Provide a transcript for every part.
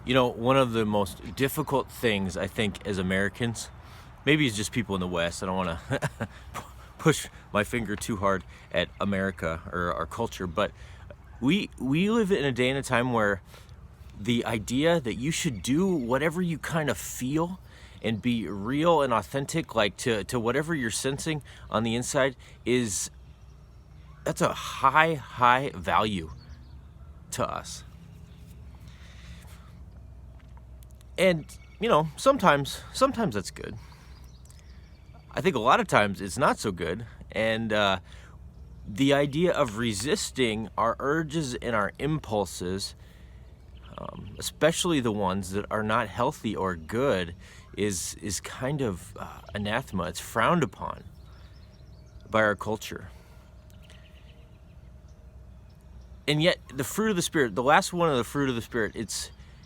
One of the most difficult things I think as Americans, maybe it's just people in the West, I don't want to push my finger too hard at America or our culture, but we live in a day and a time where the idea that you should do whatever you kind of feel and be real and authentic, like to whatever you're sensing on the inside, that's a high value to us. And sometimes that's good. I think a lot of times it's not so good. And the idea of resisting our urges and our impulses, especially the ones that are not healthy or good, is kind of anathema. It's frowned upon by our culture. And yet the fruit of the Spirit, the last one of the fruit of the Spirit,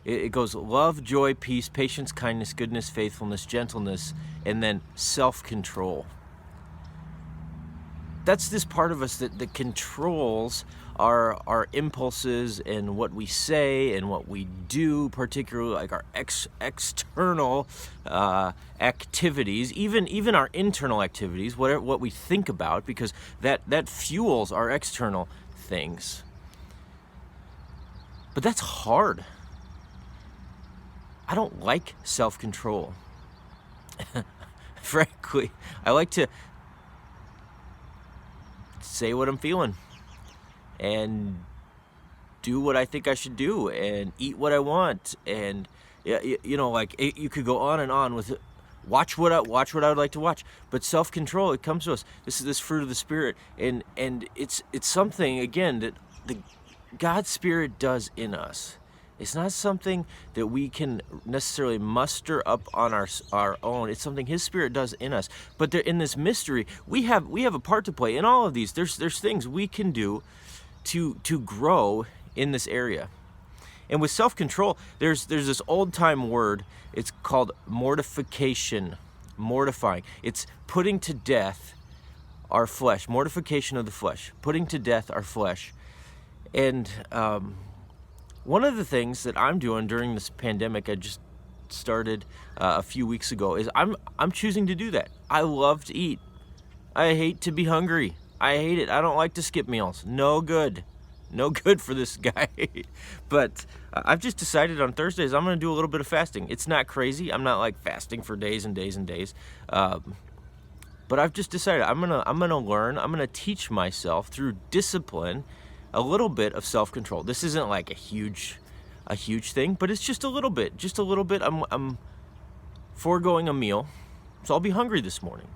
it goes love, joy, peace, patience, kindness, goodness, faithfulness, gentleness, and then self-control. That's this part of us that controls our impulses and what we say and what we do, particularly like our external activities, even our internal activities, what we think about, because that fuels our external things. But that's hard. I don't like self-control. Frankly, I like to say what I'm feeling and do what I think I should do and eat what I want. And you could go on and on with it. Watch what I would like to watch. But self-control, it comes to us. This is this fruit of the Spirit, and it's something, again, that the God's Spirit does in us. It's not something that we can necessarily muster up on our own. It's something His Spirit does in us. But in this mystery, we have a part to play in all of these. There's things we can do to grow in this area. And with self-control, there's this old-time word. It's called mortification. Mortifying. It's putting to death our flesh. Mortification of the flesh. Putting to death our flesh. And one of the things that I'm doing during this pandemic, I just started a few weeks ago, is I'm choosing to do that. I love to eat. I hate to be hungry. I hate it. I don't like to skip meals. No good for this guy. But I've just decided on Thursdays I'm going to do a little bit of fasting. It's not crazy. I'm not like fasting for days and days and days. But I've just decided I'm gonna learn. I'm gonna teach myself through discipline a little bit of self-control. This isn't like a huge thing, but it's just a little bit. I'm foregoing a meal, so I'll be hungry this morning.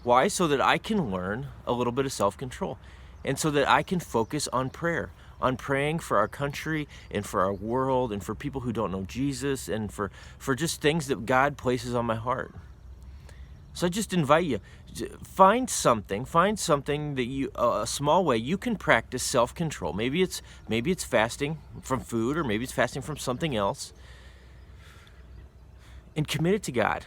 Why? So that I can learn a little bit of self-control, and so that I can focus on prayer, on praying for our country and for our world and for people who don't know Jesus, and for just things that God places on my heart. So I just invite you, find something that a small way you can practice self-control. Maybe it's fasting from food, or maybe it's fasting from something else, and commit it to God.